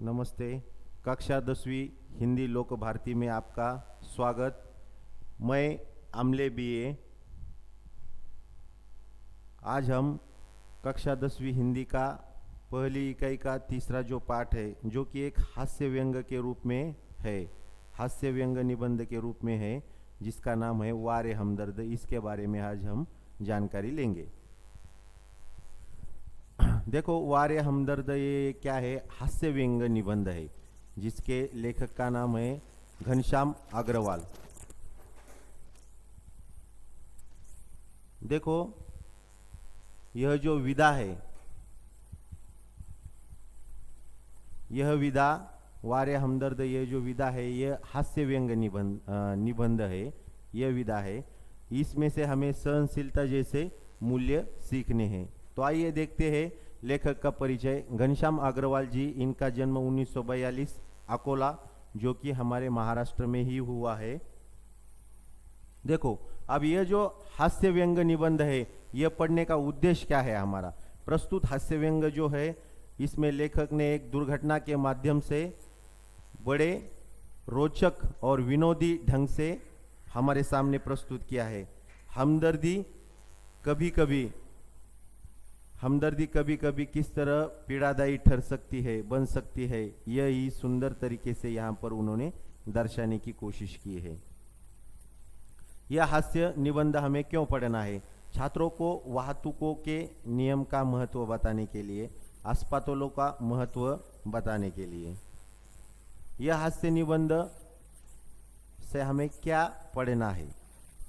नमस्ते। कक्षा 10वीं हिंदी लोक भारती में आपका स्वागत। मैं अमले बीए। आज हम कक्षा 10वीं हिंदी का पहली इकाई का तीसरा जो पाठ है, जो कि एक हास्य व्यंग के रूप में है, हास्य व्यंग निबंध के रूप में है, जिसका नाम है वारे हमदर्द। इसके बारे में आज हम जानकारी लेंगे। देखो, वारे हमदर्द ये क्या है? हास्य व्यंग निबंध है, जिसके लेखक का नाम है घनश्याम अग्रवाल। देखो, यह जो विधा है, यह विधा वारे हमदर्द, ये जो विधा है, यह हास्य व्यंग निबंध है। यह विधा है, इसमें से हमें सहनशीलता जैसे मूल्य सीखने हैं। तो आइए देखते हैं लेखक का परिचय। घनश्याम अग्रवाल जी, इनका जन्म 1942 अकोला, जो कि हमारे महाराष्ट्र में ही हुआ है। देखो, अब यह जो हास्य व्यंग निबंध है, यह पढ़ने का उद्देश्य क्या है हमारा? प्रस्तुत हास्य व्यंग जो है, इसमें लेखक ने एक दुर्घटना के माध्यम से बड़े रोचक और विनोदी ढंग से हमारे सामने प्रस्तुत किया है। हमदर्दी कभी कभी किस तरह पीड़ादायी ठहर सकती है, बन सकती है, यही सुंदर तरीके से यहाँ पर उन्होंने दर्शाने की कोशिश की है। यह हास्य निबंध हमें क्यों पढ़ना है? छात्रों को वाहतुकों के नियम का महत्व बताने के लिए, अस्पतालों का महत्व बताने के लिए। यह हास्य निबंध से हमें क्या पढ़ना है?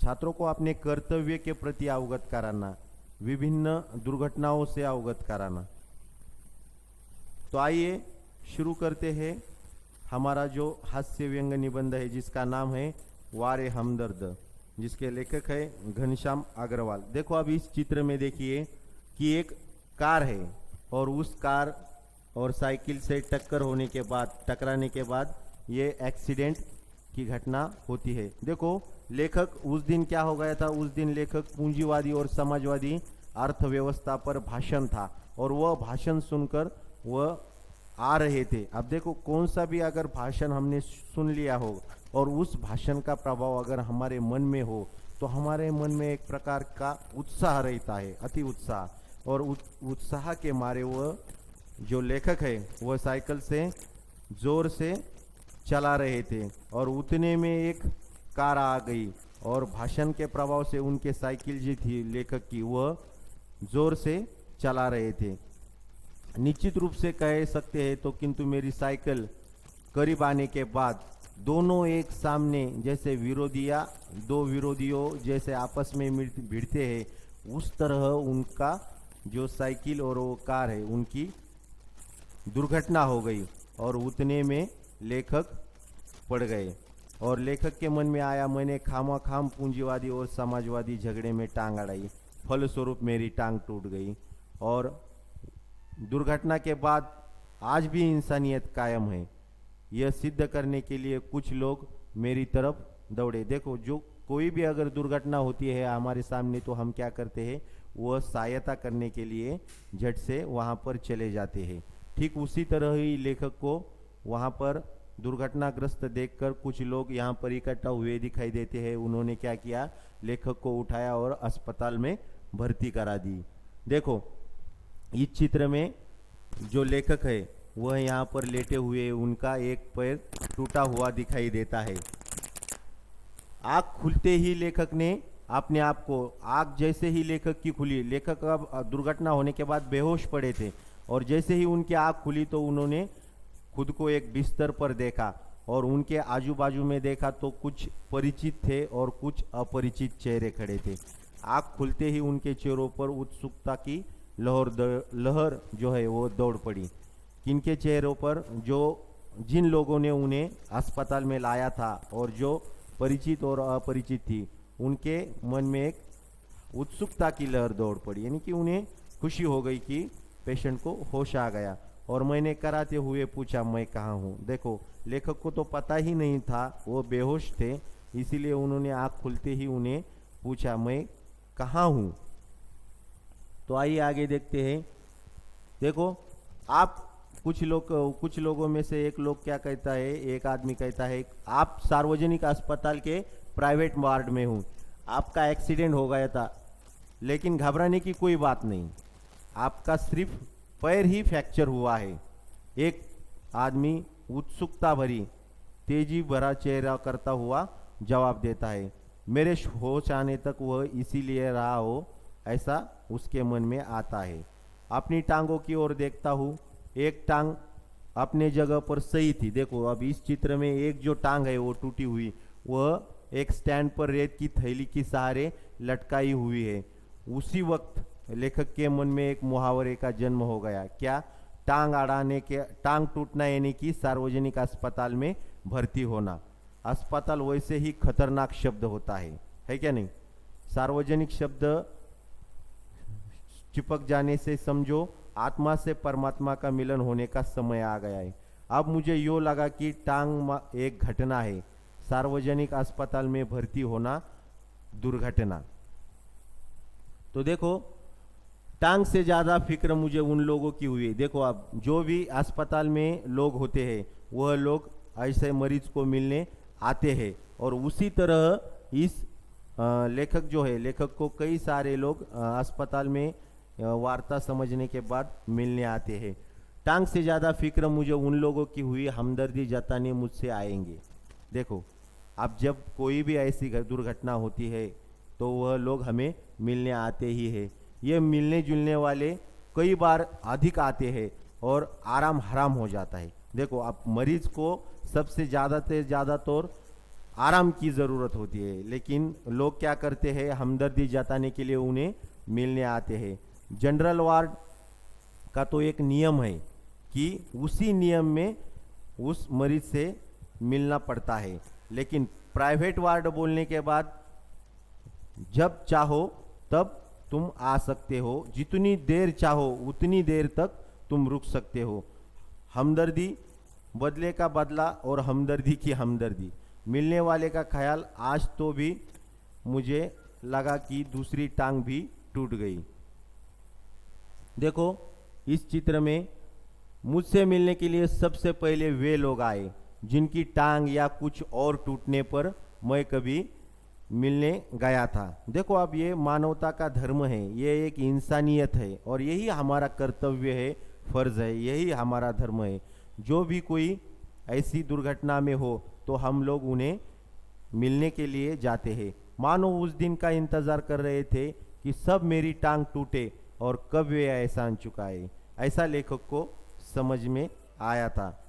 छात्रों को अपने कर्तव्य के प्रति अवगत कराना, विभिन्न दुर्घटनाओं से अवगत कराना। तो आइए शुरू करते हैं हमारा जो हास्य व्यंग निबंध है, जिसका नाम है वारे हमदर्द, जिसके लेखक है घनश्याम अग्रवाल। देखो, अब इस चित्र में देखिए कि एक कार है, और उस कार और साइकिल से टकराने के बाद ये एक्सीडेंट की घटना होती है। देखो, लेखक उस दिन क्या हो गया था? उस दिन लेखक पूंजीवादी और समाजवादी अर्थव्यवस्था पर भाषण था, और वह भाषण सुनकर वह आ रहे थे। अब देखो, कौन सा भी अगर भाषण हमने सुन लिया हो और उस भाषण का प्रभाव अगर हमारे मन में हो, तो हमारे मन में एक प्रकार का उत्साह रहता है, अति उत्साह। और उत्साह के मारे वह जो लेखक है, वह साइकिल से जोर से चला रहे थे, और उतने में एक कार आ गई, और भाषण के प्रभाव से उनके साइकिल जी थी लेखक की, वह जोर से चला रहे थे। निश्चित रूप से कह सकते हैं तो, किंतु मेरी साइकिल करीब आने के बाद दोनों एक सामने, जैसे दो विरोधियों जैसे आपस में भिड़ते हैं, उस तरह उनका जो साइकिल और वो कार है, उनकी दुर्घटना हो गई, और उतने में लेखक पड़ गए। और लेखक के मन में आया, मैंने खामाखाम पूंजीवादी और समाजवादी झगड़े में टांग अड़ाई, फलस्वरूप मेरी टांग टूट गई। और दुर्घटना के बाद आज भी इंसानियत कायम है, यह सिद्ध करने के लिए कुछ लोग मेरी तरफ दौड़े। देखो, जो कोई भी अगर दुर्घटना होती है हमारे सामने, तो हम क्या करते हैं? वह सहायता करने के लिए झट से वहाँ पर चले जाते हैं। ठीक उसी तरह ही लेखक को वहाँ पर दुर्घटनाग्रस्त देखकर कुछ लोग यहाँ पर इकट्ठा हुए दिखाई देते हैं। उन्होंने क्या किया? लेखक को उठाया और अस्पताल में भर्ती करा दी। देखो, इस चित्र में जो लेखक है वह यहाँ पर लेटे हुए, उनका एक पैर टूटा हुआ दिखाई देता है। आँख खुलते ही लेखक ने अपने आप को, आँख जैसे ही लेखक की खुली, लेखक अब दुर्घटना होने के बाद बेहोश पड़े थे, और जैसे ही उनकी आँख खुली तो उन्होंने खुद को एक बिस्तर पर देखा, और उनके आजू बाजू में देखा तो कुछ परिचित थे और कुछ अपरिचित चेहरे खड़े थे। आँख खुलते ही उनके चेहरों पर उत्सुकता की लहर जो है वो दौड़ पड़ी। किनके चेहरों पर? जिन लोगों ने उन्हें अस्पताल में लाया था, और जो परिचित और अपरिचित थी, उनके मन में एक उत्सुकता की लहर दौड़ पड़ी, यानी कि उन्हें खुशी हो गई कि पेशेंट को होश आ गया। और मैंने कराते हुए पूछा, मैं कहाँ हूँ? देखो, लेखक को तो पता ही नहीं था, वो बेहोश थे, इसीलिए उन्होंने आँख खुलते ही उन्हें पूछा, मैं कहाँ हूँ? तो आइए आगे देखते हैं। देखो, आप कुछ लोगों में से एक लोग क्या कहता है, एक आदमी कहता है आप सार्वजनिक अस्पताल के प्राइवेट वार्ड में हूँ, आपका एक्सीडेंट हो गया था, लेकिन घबराने की कोई बात नहीं, आपका सिर्फ पैर ही फ्रैक्चर हुआ है। एक आदमी उत्सुकता भरी तेजी भरा चेहरा करता हुआ जवाब देता है, मेरे होश आने तक वह इसीलिए रहा हो, ऐसा उसके मन में आता है। अपनी टांगों की ओर देखता हूँ, एक टांग अपने जगह पर सही थी। देखो अब इस चित्र में एक जो टांग है वो टूटी हुई, वह एक स्टैंड पर रेत की थैली के सहारे लटकाई हुई है। उसी वक्त लेखक के मन में एक मुहावरे का जन्म हो गया। क्या? टांग टूटना यानी कि सार्वजनिक अस्पताल में भर्ती होना। अस्पताल वैसे ही खतरनाक शब्द होता है क्या नहीं? सार्वजनिक शब्द चिपक जाने से समझो आत्मा से परमात्मा का मिलन होने का समय आ गया है। अब मुझे यो लगा कि टांग एक घटना है, सार्वजनिक अस्पताल में भर्ती होना दुर्घटना। तो देखो टांग से ज्यादा फिक्र मुझे उन लोगों की हुई। देखो अब जो भी अस्पताल में लोग होते हैं वह लोग ऐसे मरीज को मिलने आते हैं, और उसी तरह इस लेखक जो है, लेखक को कई सारे लोग अस्पताल में वार्ता समझने के बाद मिलने आते हैं। टांग से ज़्यादा फिक्र मुझे उन लोगों की हुई, हमदर्दी जताने मुझसे आएंगे। देखो अब जब कोई भी ऐसी दुर्घटना होती है तो वह लोग हमें मिलने आते ही है। ये मिलने जुलने वाले कई बार अधिक आते हैं और आराम हराम हो जाता है। देखो अब मरीज को सबसे ज़्यादा से ज़्यादा तो आराम की ज़रूरत होती है, लेकिन लोग क्या करते हैं, हमदर्दी जताने के लिए उन्हें मिलने आते हैं। जनरल वार्ड का तो एक नियम है कि उसी नियम में उस मरीज से मिलना पड़ता है, लेकिन प्राइवेट वार्ड बोलने के बाद जब चाहो तब तुम आ सकते हो, जितनी देर चाहो उतनी देर तक तुम रुक सकते हो। हमदर्दी बदले का बदला और हमदर्दी की हमदर्दी। मिलने वाले का ख्याल आज तो भी मुझे लगा कि दूसरी टांग भी टूट गई। देखो इस चित्र में मुझसे मिलने के लिए सबसे पहले वे लोग आए जिनकी टांग या कुछ और टूटने पर मैं कभी मिलने गया था। देखो अब ये मानवता का धर्म है, ये एक इंसानियत है, और यही हमारा कर्तव्य है, फर्ज है, यही हमारा धर्म है। जो भी कोई ऐसी दुर्घटना में हो तो हम लोग उन्हें मिलने के लिए जाते हैं। मानो उस दिन का इंतजार कर रहे थे कि सब मेरी टांग टूटे और कब वे एहसान चुकाए। ऐसा लेखक को समझ में आया था।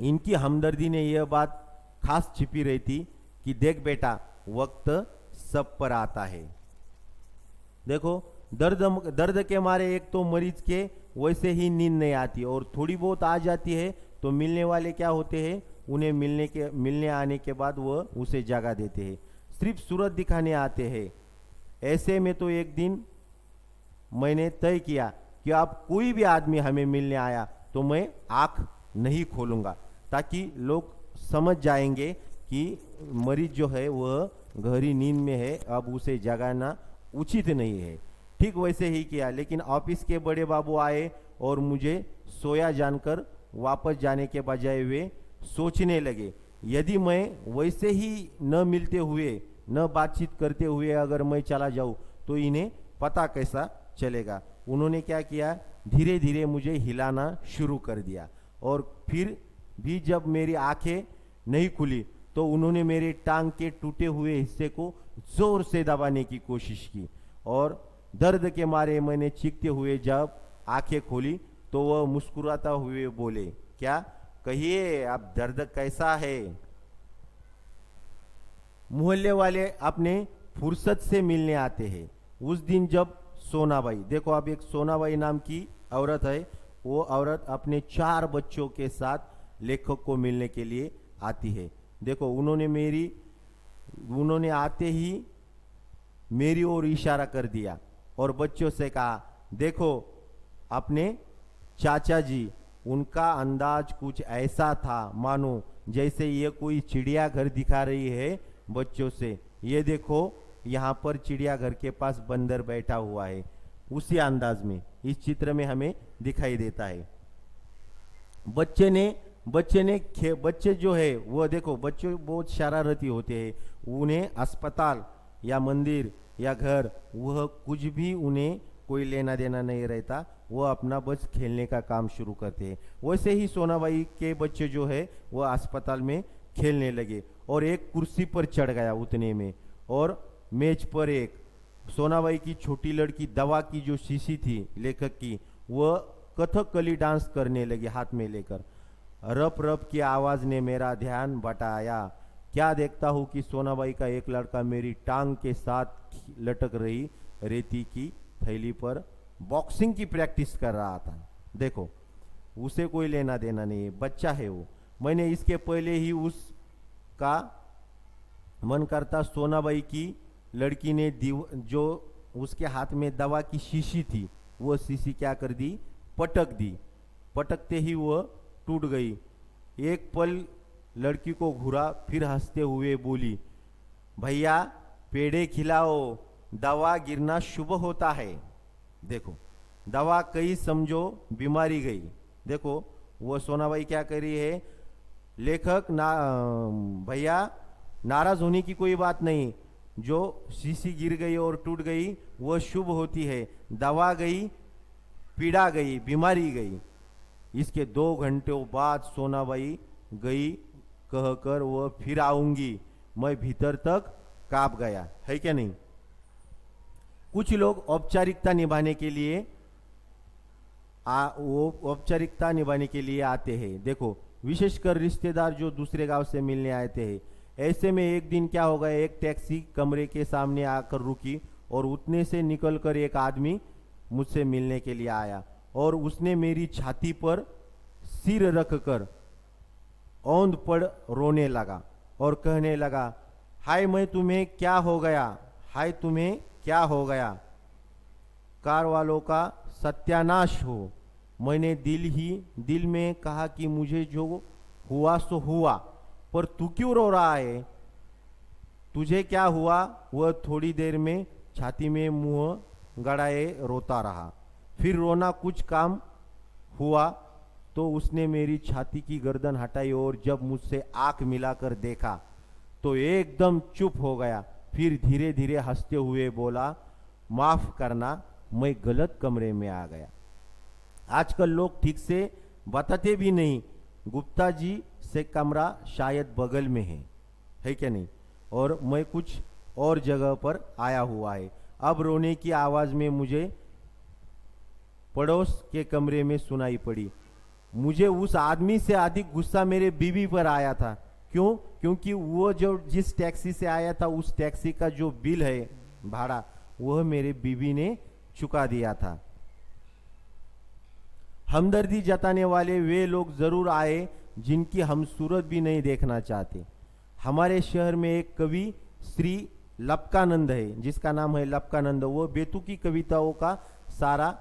इनकी हमदर्दी ने यह बात खास छिपी रही थी कि देख बेटा, वक्त सब पर आता है। देखो दर्द के मारे एक तो मरीज के वैसे ही नींद नहीं आती, और थोड़ी बहुत आ जाती है तो मिलने वाले क्या होते हैं, उन्हें मिलने आने के बाद वह उसे जगा देते हैं, सिर्फ सूरत दिखाने आते हैं। ऐसे में तो एक दिन मैंने तय किया कि अब कोई भी आदमी हमें मिलने आया तो मैं आँख नहीं खोलूंगा, ताकि लोग समझ जाएंगे कि मरीज जो है वह गहरी नींद में है, अब उसे जगाना उचित नहीं है। ठीक वैसे ही किया, लेकिन ऑफिस के बड़े बाबू आए और मुझे सोया जानकर वापस जाने के बजाय वे सोचने लगे, यदि मैं वैसे ही न मिलते हुए न बातचीत करते हुए अगर मैं चला जाऊं तो इन्हें पता कैसा चलेगा। उन्होंने क्या किया, धीरे धीरे मुझे हिलाना शुरू कर दिया, और फिर भी जब मेरी आंखें नहीं खुली तो उन्होंने मेरे टांग के टूटे हुए हिस्से को जोर से दबाने की कोशिश की, और दर्द के मारे मैंने चीखते हुए जब आंखें खोली तो वह मुस्कुराता हुए बोले, क्या? कहिए अब दर्द कैसा है? मोहल्ले वाले अपने फुर्सत से मिलने आते हैं। उस दिन जब सोनाबाई, देखो अब एक सोनाबाई नाम की औरत है, वो औरत अपने 4 बच्चों के साथ लेखक को मिलने के लिए आती है। देखो उन्होंने आते ही मेरी ओर इशारा कर दिया और बच्चों से कहा, देखो अपने चाचा जी। उनका अंदाज कुछ ऐसा था मानो जैसे ये कोई चिड़ियाघर दिखा रही है बच्चों से। ये देखो यहाँ पर चिड़ियाघर के पास बंदर बैठा हुआ है, उसी अंदाज में इस चित्र में हमें दिखाई देता है। बच्चे जो है वो देखो, बच्चे बहुत शरारती होते हैं। उन्हें अस्पताल या मंदिर या घर, वह कुछ भी उन्हें कोई लेना देना नहीं रहता, वो अपना बस खेलने का काम शुरू करते हैं। वैसे ही सोनाबाई के बच्चे जो है वो अस्पताल में खेलने लगे और एक कुर्सी पर चढ़ गया उतने में, और मेज पर एक सोनाबाई की छोटी लड़की दवा की जो शीशी थी लेखक की, वह कथकली डांस करने लगी हाथ में लेकर। रप रप की आवाज ने मेरा ध्यान बटाया। क्या देखता हूँ कि सोनाबाई का एक लड़का मेरी टांग के साथ लटक रही रेती की थैली पर बॉक्सिंग की प्रैक्टिस कर रहा था। देखो, उसे कोई लेना देना नहीं है, बच्चा है वो। मैंने इसके पहले ही उसका मन करता सोनाबाई की लड़की ने जो उसके हाथ में दवा की शीशी थी, वो शीशी क्या कर दी, पटक दी। पटकते ही वह टूट गई। एक पल लड़की को घूरा, फिर हंसते हुए बोली, भैया पेड़े खिलाओ, दवा गिरना शुभ होता है। देखो, दवा कहीं समझो बीमारी गई। देखो वो सोनाबाई क्या कर रही है, लेखक भैया नाराज होने की कोई बात नहीं, जो शीशी गिर गई और टूट गई वह शुभ होती है। दवा गई, पीड़ा गई, बीमारी गई। इसके 2 घंटों बाद सोनाबाई गई, कहकर वह फिर आऊंगी। मैं भीतर तक कांप गया, है क्या नहीं। कुछ लोग औपचारिकता निभाने के लिए आते हैं। देखो, विशेषकर रिश्तेदार जो दूसरे गांव से मिलने आते हैं। ऐसे में एक दिन क्या हो गया, एक टैक्सी कमरे के सामने आकर रुकी और उतने से निकलकर एक आदमी मुझसे मिलने के लिए आया और उसने मेरी छाती पर सिर रखकर औंध पड़ रोने लगा और कहने लगा, हाय मैं तुम्हें क्या हो गया, हाय तुम्हें क्या हो गया, कार वालों का सत्यानाश हो। मैंने दिल में कहा कि मुझे जो हुआ सो हुआ, पर तू क्यों रो रहा है, तुझे क्या हुआ। वह थोड़ी देर में छाती में मुंह गड़ाए रोता रहा। फिर रोना कुछ काम हुआ तो उसने मेरी छाती की गर्दन हटाई और जब मुझसे आंख मिलाकर देखा तो एकदम चुप हो गया। फिर धीरे धीरे हंसते हुए बोला, माफ करना, मैं गलत कमरे में आ गया। आजकल लोग ठीक से बताते भी नहीं, गुप्ता जी से कमरा शायद बगल में है क्या नहीं, और मैं कुछ और जगह पर आया हुआ है। अब रोने की आवाज में मुझे पड़ोस के कमरे में सुनाई पड़ी। मुझे उस आदमी से अधिक गुस्सा मेरे बीवी पर आया था। क्यों? क्योंकि वो जो जिस टैक्सी से आया था उस टैक्सी का जो बिल है, भाड़ा, वह मेरे बीवी ने चुका दिया था। हमदर्दी जताने वाले वे लोग जरूर आए जिनकी हम सूरत भी नहीं देखना चाहते। हमारे शहर में एक कवि श्री लपकानंद है, जिसका नाम है लपकानंद। वो बेतुकी कविताओं का सारा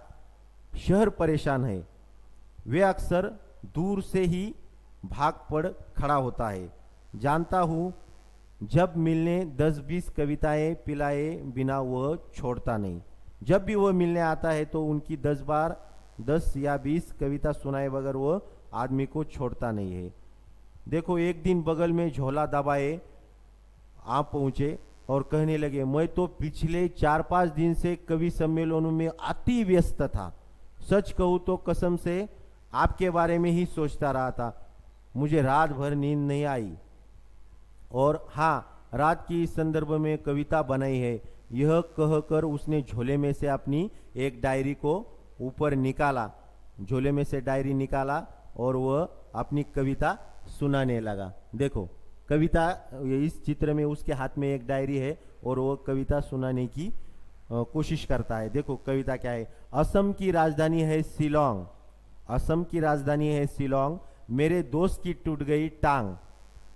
शहर परेशान है। वे अक्सर दूर से ही भाग पड़ खड़ा होता है। जानता हूँ जब मिलने 10-20 कविताएं पिलाए बिना वह छोड़ता नहीं। जब भी वह मिलने आता है तो उनकी 10 या 20 कविता सुनाए बगैर वह आदमी को छोड़ता नहीं है। देखो, एक दिन बगल में झोला दबाए आप पहुंचे और कहने लगे, मैं तो पिछले 4-5 दिन से कवि सम्मेलनों में अति व्यस्त था। सच कहूँ तो कसम से आपके बारे में ही सोचता रहा था। मुझे रात भर नींद नहीं आई। और हाँ, रात की इस संदर्भ में कविता बनाई है। यह कहकर उसने झोले में से अपनी एक डायरी को ऊपर निकाला, झोले में से डायरी निकाला और वह अपनी कविता सुनाने लगा। देखो, कविता, इस चित्र में उसके हाथ में एक डायरी है और वह कविता सुनाने की कोशिश करता है। देखो कविता क्या है। असम की राजधानी है शिलोंग, असम की राजधानी है शिलोंग, मेरे दोस्त की टूट गई टांग,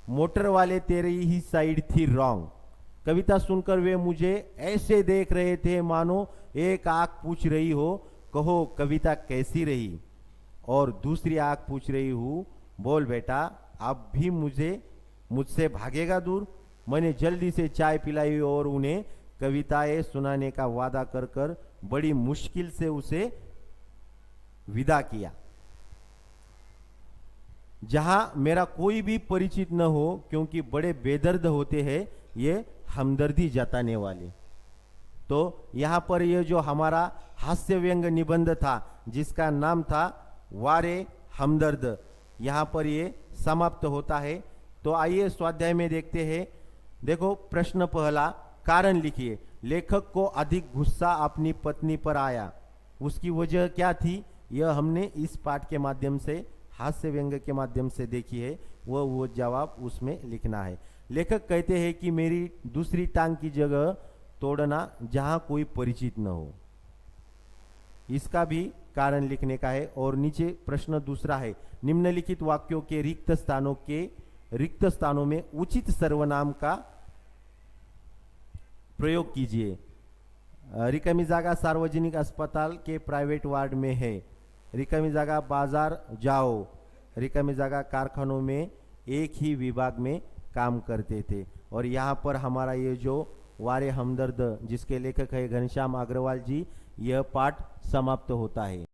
मोटर वाले तेरी ही साइड थी रॉन्ग। कविता सुनकर वे मुझे ऐसे देख रहे थे मानो एक आंख पूछ रही हो, कहो कविता कैसी रही, और दूसरी आंख पूछ रही हूँ, बोल बेटा अब भी मुझसे भागेगा दूर। मैंने जल्दी से चाय पिलाई और उन्हें कविताएं सुनाने का वादा कर बड़ी मुश्किल से उसे विदा किया। जहां मेरा कोई भी परिचित न हो, क्योंकि बड़े बेदर्द होते हैं ये हमदर्दी जताने वाले। तो यहां पर ये जो हमारा हास्य व्यंग निबंध था जिसका नाम था वारे हमदर्द, यहां पर ये समाप्त होता है। तो आइए स्वाध्याय में देखते हैं। देखो प्रश्न पहला, कारण लिखिए। लेखक को अधिक गुस्सा अपनी पत्नी पर आया, उसकी वजह क्या थी? यह हमने इस पाठ के माध्यम से, हास्य व्यंग के माध्यम से देखी है। वो जवाब उसमें लिखना है। लेखक कहते हैं कि मेरी दूसरी टांग की जगह तोड़ना जहां कोई परिचित न हो, इसका भी कारण लिखने का है। और नीचे प्रश्न दूसरा है, निम्नलिखित वाक्यों के रिक्त स्थानों में उचित सर्वनाम का प्रयोग कीजिए। रिकामी जागा सार्वजनिक अस्पताल के प्राइवेट वार्ड में है। रिकामी जागा बाजार जाओ। रिकामी जागा कारखानों में एक ही विभाग में काम करते थे। और यहाँ पर हमारा ये जो वारे हमदर्द जिसके लेखक है घनश्याम अग्रवाल जी, यह पाठ समाप्त होता है।